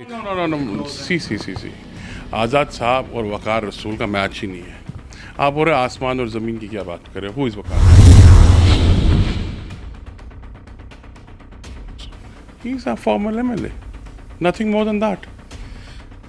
No सी आज़ाद साहब और वकार रसूल का मैच ही नहीं है। आप बोल रहे आसमान और ज़मीन की क्या बात कर रहे हो? Who is Waqar? He is a formal MLA, nothing more than that.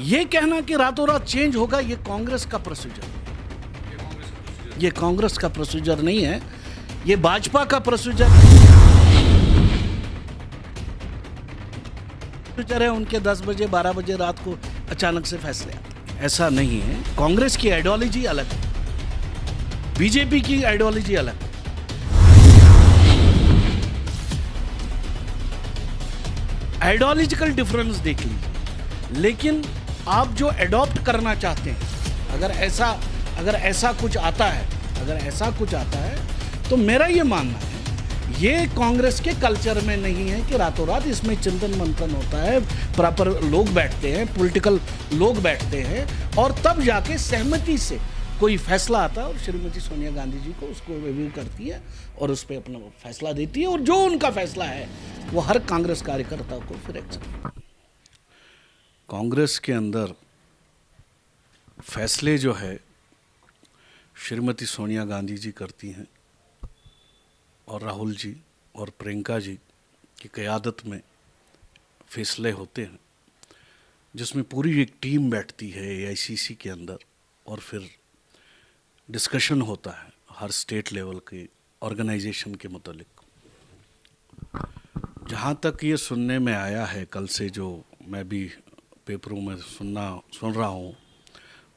ये कहना कि रातों रात चेंज होगा, ये कांग्रेस का प्रोसीजर, ये कांग्रेस का प्रोसीजर नहीं है, ये भाजपा का प्रोसीजर है। उनके 10 बजे 12 बजे रात को अचानक से फैसले आते हैं। ऐसा नहीं है। कांग्रेस की आइडियोलॉजी अलग है, बीजेपी की आइडियोलॉजी अलग है। आइडियोलॉजिकल डिफरेंस देख लीजिए, लेकिन आप जो एडॉप्ट करना चाहते हैं, अगर ऐसा कुछ आता है, तो मेरा ये मानना है ये कांग्रेस के कल्चर में नहीं है कि रातों रात इसमें चिंतन मंथन होता है, प्रॉपर लोग बैठते हैं, पॉलिटिकल लोग बैठते हैं और तब जाके सहमति से कोई फैसला आता है और श्रीमती सोनिया गांधी जी को उसको रिव्यू करती है और उस पर अपना फैसला देती है और जो उनका फैसला है वो हर कांग्रेस कार्यकर्ता को फिर एक्सेप्ट। कांग्रेस के अंदर फैसले जो है श्रीमती सोनिया गांधी जी करती हैं और राहुल जी और प्रियंका जी की क़यादत में फैसले होते हैं, जिसमें पूरी एक टीम बैठती है एआईसीसी के अंदर और फिर डिस्कशन होता है हर स्टेट लेवल के ऑर्गेनाइजेशन के मुतालिक। जहाँ तक ये सुनने में आया है, कल से जो मैं भी पेपरों में सुन रहा हूँ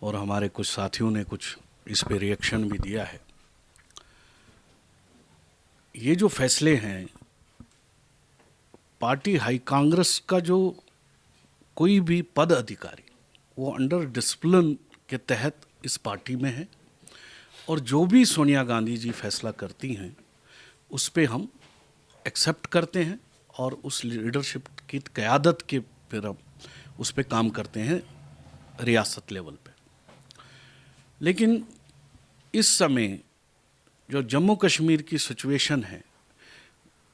और हमारे कुछ साथियों ने कुछ इस पे रिएक्शन भी दिया है, ये जो फैसले हैं पार्टी हाई कांग्रेस का जो कोई भी पद अधिकारी वो अंडर डिसिप्लिन के तहत इस पार्टी में है और जो भी सोनिया गांधी जी फैसला करती हैं उस पे हम एक्सेप्ट करते हैं और उस लीडरशिप की क़यादत के फिर हम उस पे काम करते हैं रियासत लेवल पे। लेकिन इस समय जो जम्मू कश्मीर की सिचुएशन है,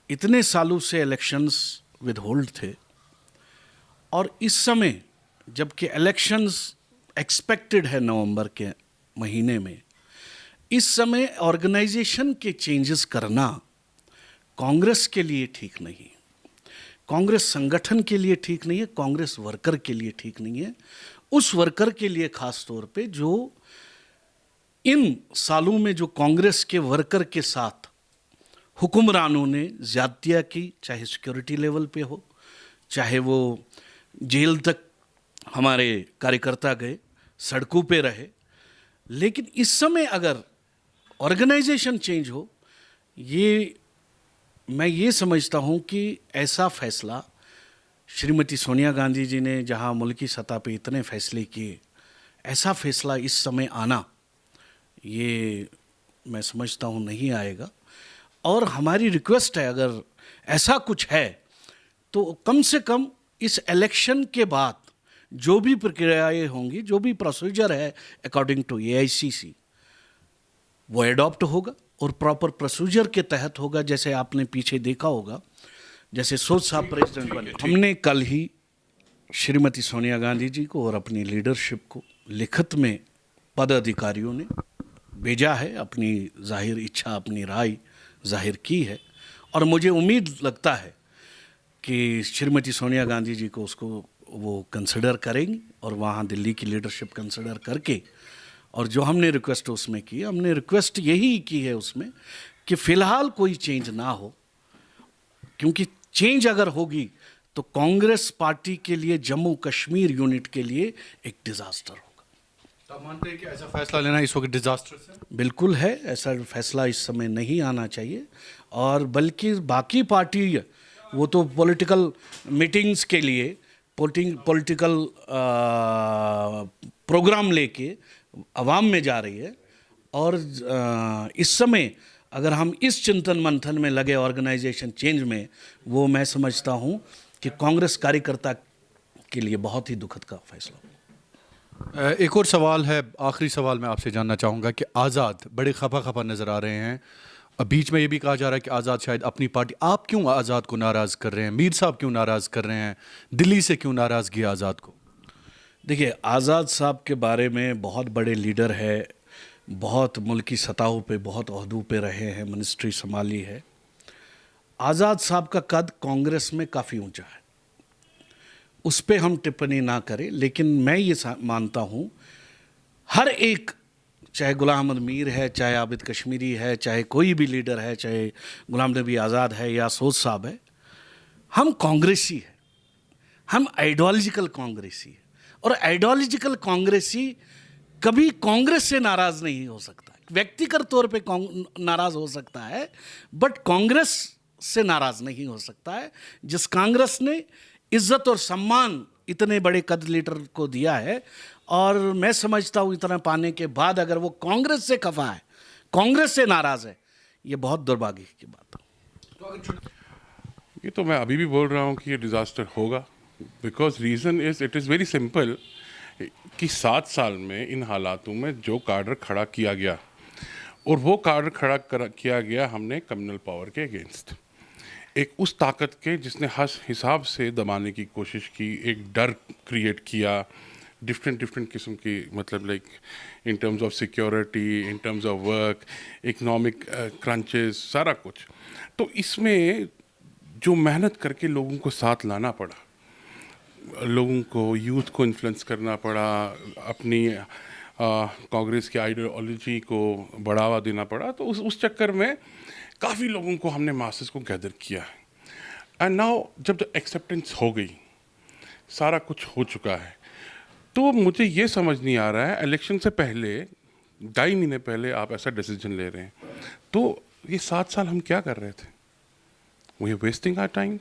इतने सालों से इलेक्शंस विद होल्ड थे और इस समय जबकि इलेक्शंस एक्सपेक्टेड है नवंबर के महीने में, इस समय ऑर्गेनाइजेशन के चेंजेस करना कांग्रेस के लिए ठीक नहीं है, कांग्रेस संगठन के लिए ठीक नहीं है, कांग्रेस वर्कर के लिए ठीक नहीं है। उस वर्कर के लिए ख़ास तौर पे जो इन सालों में जो कांग्रेस के वर्कर के साथ हुक्मरानों ने ज़्यादतियाँ की, चाहे सिक्योरिटी लेवल पे हो, चाहे वो जेल तक हमारे कार्यकर्ता गए, सड़कों पे रहे, लेकिन इस समय अगर ऑर्गेनाइजेशन चेंज हो, ये मैं ये समझता हूँ कि ऐसा फैसला श्रीमती सोनिया गांधी जी ने जहाँ मुल्की सतह पे इतने फैसले किए, ऐसा फैसला इस समय आना ये मैं समझता हूँ नहीं आएगा। और हमारी रिक्वेस्ट है, अगर ऐसा कुछ है तो कम से कम इस इलेक्शन के बाद जो भी प्रक्रियाएं होंगी, जो भी प्रोसीजर है अकॉर्डिंग टू एआईसीसी, वो एडॉप्ट होगा और प्रॉपर प्रोसीजर के तहत होगा। जैसे आपने पीछे देखा होगा, जैसे सोच साहब प्रेसिडेंट बने, हमने कल ही श्रीमती सोनिया गांधी जी को और अपनी लीडरशिप को लिखित में पद अधिकारियों ने भेजा है, अपनी जाहिर इच्छा, अपनी राय जाहिर की है और मुझे उम्मीद लगता है कि श्रीमती सोनिया गांधी जी को उसको वो कंसिडर करेंगी और वहाँ दिल्ली की लीडरशिप कंसिडर करके, और जो हमने रिक्वेस्ट उसमें की, हमने रिक्वेस्ट यही की है उसमें कि फ़िलहाल कोई चेंज ना हो, क्योंकि चेंज अगर होगी तो कांग्रेस पार्टी के लिए, जम्मू कश्मीर यूनिट के लिए एक डिज़ास्टर होगा। तो आप मानते हैं कि ऐसा फैसला लेना इस वक्त डिजास्टर है? बिल्कुल है, ऐसा फैसला इस समय नहीं आना चाहिए और बल्कि बाकी पार्टी वो तो पॉलिटिकल मीटिंग्स के लिए पॉलिटिकल प्रोग्राम लेके अवाम में जा रही है और इस समय अगर हम इस चिंतन मंथन में लगे ऑर्गेनाइजेशन चेंज में, वो मैं समझता हूँ कि कांग्रेस कार्यकर्ता के लिए बहुत ही दुखद का फैसला। एक और सवाल है, आखिरी सवाल मैं आपसे जानना चाहूँगा कि आज़ाद बड़े खफा नज़र आ रहे हैं अब बीच में ये भी कहा जा रहा है कि आज़ाद शायद अपनी पार्टी, आप क्यों आज़ाद को नाराज़ कर रहे हैं? मीर साहब क्यों नाराज़ कर रहे हैं? दिल्ली से क्यों नाराज़गी है आज़ाद को? देखिए, आज़ाद साहब के बारे में बहुत बड़े लीडर है, बहुत मुल्की सतहों पे बहुत ओहदों पे रहे हैं, मिनिस्ट्री संभाली है। आज़ाद साहब का कद कांग्रेस में काफ़ी ऊंचा है, उस पर हम टिप्पणी ना करें, लेकिन मैं ये मानता हूँ हर एक, चाहे गुलाम अहमद मीर है, चाहे आबिद कश्मीरी है, चाहे कोई भी लीडर है, चाहे गुलाम नबी आज़ाद है या सोच साहब है, हम कांग्रेसी हैं, हम आइडियोलॉजिकल कांग्रेसी है। और आइडियोलॉजिकल कांग्रेसी कभी कांग्रेस से नाराज़ नहीं हो सकता, व्यक्तिगत तौर पे नाराज़ हो सकता है, बट कांग्रेस से नाराज़ नहीं हो सकता है। जिस कांग्रेस ने इज्जत और सम्मान इतने बड़े कद लीडर को दिया है, और मैं समझता हूँ इतना पाने के बाद अगर वो कांग्रेस से खफा है, कांग्रेस से नाराज़ है, ये बहुत दुर्भाग्य की बात है। ये तो मैं अभी भी बोल रहा हूँ कि ये डिज़ास्टर होगा, because reason is, it is very simple कि 7 साल में इन हालातों में जो कार्डर खड़ा किया गया, और वो कार्डर किया गया हमने कम्युनल पावर के अगेंस्ट, एक उस ताकत के जिसने हर हिसाब से दबाने की कोशिश की, एक डर क्रिएट किया, डिफरेंट किस्म की, मतलब like in terms of security, in terms of work, economic crunches, सारा कुछ। तो इसमें जो मेहनत करके लोगों को साथ लाना पड़ा, लोगों को, यूथ को इन्फ्लुएंस करना पड़ा, अपनी कांग्रेस की आइडियोलॉजी को बढ़ावा देना पड़ा, तो उस चक्कर में काफ़ी लोगों को हमने मासेस को गैदर किया है। एंड नाउ जब एक्सेप्टेंस हो गई, सारा कुछ हो चुका है, तो मुझे ये समझ नहीं आ रहा है, इलेक्शन से पहले 2.5 महीने पहले आप ऐसा डिसीजन ले रहे हैं, तो ये 7 साल हम क्या कर रहे थे? We are wasting our time.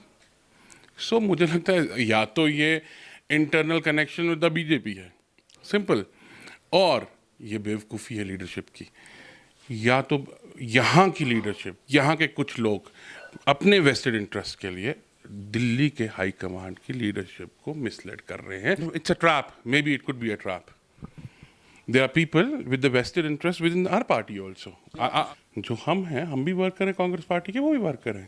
So मुझे लगता है या तो ये internal connection with the BJP है, सिंपल, और ये बेवकूफ़ी है लीडरशिप की, या तो यहाँ की लीडरशिप, यहाँ के कुछ लोग अपने वेस्टेड इंटरेस्ट के लिए दिल्ली के हाई कमांड की लीडरशिप को मिसलेड कर रहे हैं। It's a trap, maybe it could be a trap. There are people with the vested interest within our party also. जो हम हैं, हम भी वर्क करें कांग्रेस पार्टी के, वो भी वर्क करें।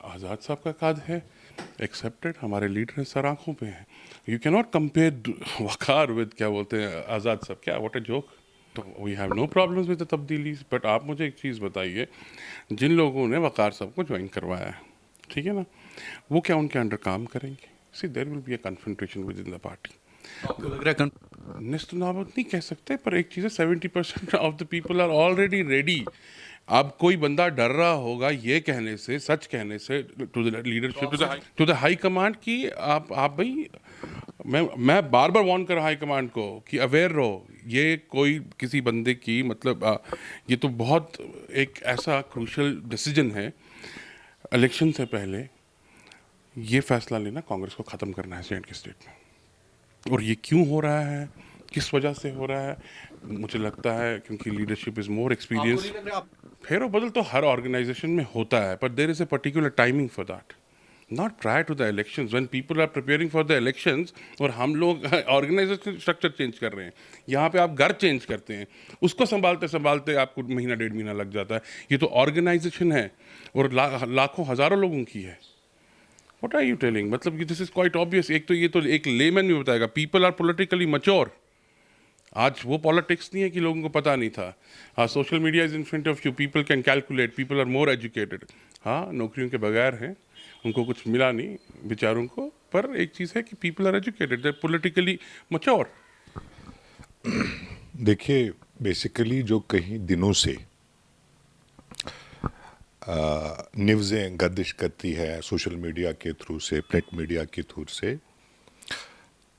आज़ाद साहब का कद है, एक्सेप्टेड, हमारे लीडर हैं, सर आंखों पे हैं। You can not compare Waqar with, क्या बोलते हैं, आज़ाद साहब, क्या, व्हाट अ जोक। तो we have no problems with the तब्दीलीज। बट आप मुझे एक चीज़ बताइए, जिन लोगों ने वकार साहब को ज्वाइन करवाया है, ठीक है ना, वो क्या उनके अंडर काम करेंगे? See there will be a confrontation within the party. आपको लग रहा है निस्तनाबूद नहीं कह सकते, पर एक चीज़ है, 70% of the people are already ready. अब कोई बंदा डर रहा होगा ये कहने से, सच कहने से, to the leadership, to the high command की आप भाई, मैं बार बार वार्न कर रहा हाई कमांड को कि अवेयर रहो, ये कोई किसी बंदे की, मतलब ये तो बहुत एक ऐसा क्रूशल डिसीजन है इलेक्शन से पहले, ये फैसला लेना, कांग्रेस को ख़त्म करना है के स्टेट में। और ये क्यों हो रहा है, किस वजह से हो रहा है? मुझे लगता है क्योंकि लीडरशिप इज़ मोर एक्सपीरियंस। फेरो बदल तो हर ऑर्गेनाइजेशन में होता है, पर there is a particular timing for that, not prior to the elections, when people are preparing for the elections. और हम लोग ऑर्गेनाइजेशन स्ट्रक्चर चेंज कर रहे हैं, यहाँ पे आप घर चेंज करते हैं, उसको संभालते संभालते आपको महीना 1.5 महीना लग जाता है। ये तो ऑर्गेनाइजेशन है और लाखों हज़ारों लोगों की है। What are you telling? मतलब दिस इज क्वाइट ऑब्वियस। एक तो ये तो एक लेमैन भी बताएगा, पीपल आर पॉलिटिकली मैच्योर। आज वो पॉलिटिक्स नहीं है कि लोगों को पता नहीं था। हाँ, social media is in front of you, people can calculate, people are more educated. हाँ, नौकरियों के बगैर हैं, उनको कुछ मिला नहीं बेचारों को, पर एक चीज़ है कि people are educated, they are politically mature. देखिए, बेसिकली जो कई दिनों से न्यूज़ें गर्दिश करती है सोशल मीडिया के थ्रू से, प्रिंट मीडिया के थ्रू से,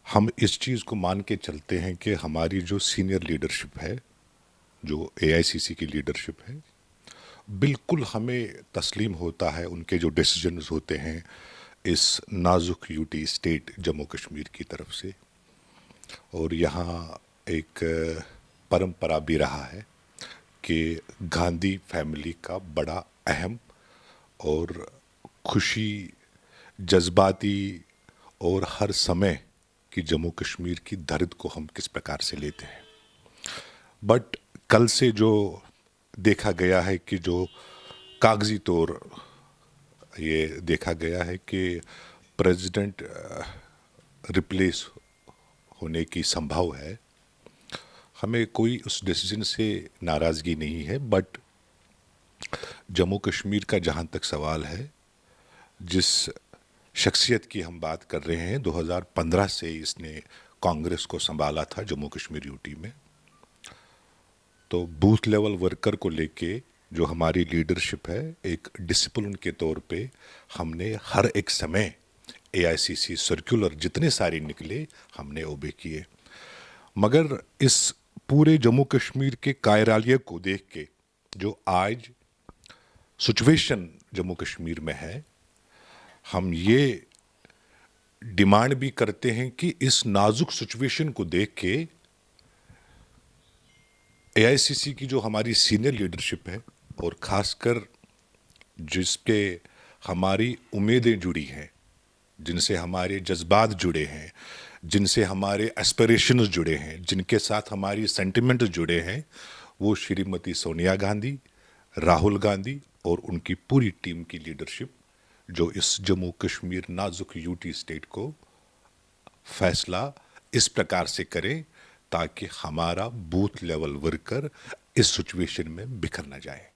हम इस चीज़ को मान के चलते हैं कि हमारी जो सीनियर लीडरशिप है, जो एआईसीसी की लीडरशिप है, बिल्कुल हमें तस्लीम होता है उनके जो डिसीजंस होते हैं इस नाजुक यूटी स्टेट जम्मू कश्मीर की तरफ से। और यहाँ एक परंपरा भी रहा है कि गांधी फैमिली का बड़ा अहम और खुशी, जज्बाती और हर समय कि जम्मू कश्मीर की दर्द को हम किस प्रकार से लेते हैं। बट कल से जो देखा गया है कि जो कागजी तौर ये देखा गया है कि प्रेसिडेंट रिप्लेस होने की संभव है। हमें कोई उस डिसीजन से नाराज़गी नहीं है, बट जम्मू कश्मीर का जहाँ तक सवाल है, जिस शख्सियत की हम बात कर रहे हैं, 2015 से इसने कांग्रेस को संभाला था जम्मू कश्मीर यूटी में, तो बूथ लेवल वर्कर को लेके जो हमारी लीडरशिप है, एक डिसिप्लिन के तौर पे हमने हर एक समय एआईसीसी सर्कुलर जितने सारे निकले हमने ओबे किए। मगर इस पूरे जम्मू कश्मीर के कायरालिया को देख के जो आज सिचुएशन जम्मू कश्मीर में है, हम ये डिमांड भी करते हैं कि इस नाजुक सिचुएशन को देख के एआईसीसी की जो हमारी सीनियर लीडरशिप है, और ख़ासकर जिस पे हमारी उम्मीदें जुड़ी हैं, जिनसे हमारे जज्बात जुड़े हैं, जिनसे हमारे एस्पिरेशंस जुड़े हैं, जिनके साथ हमारी सेंटिमेंट जुड़े हैं, वो श्रीमती सोनिया गांधी, राहुल गांधी और उनकी पूरी टीम की लीडरशिप, जो इस जम्मू कश्मीर नाजुक यूटी स्टेट को फैसला इस प्रकार से करें ताकि हमारा बूथ लेवल वर्कर इस सिचुएशन में बिखर न जाए।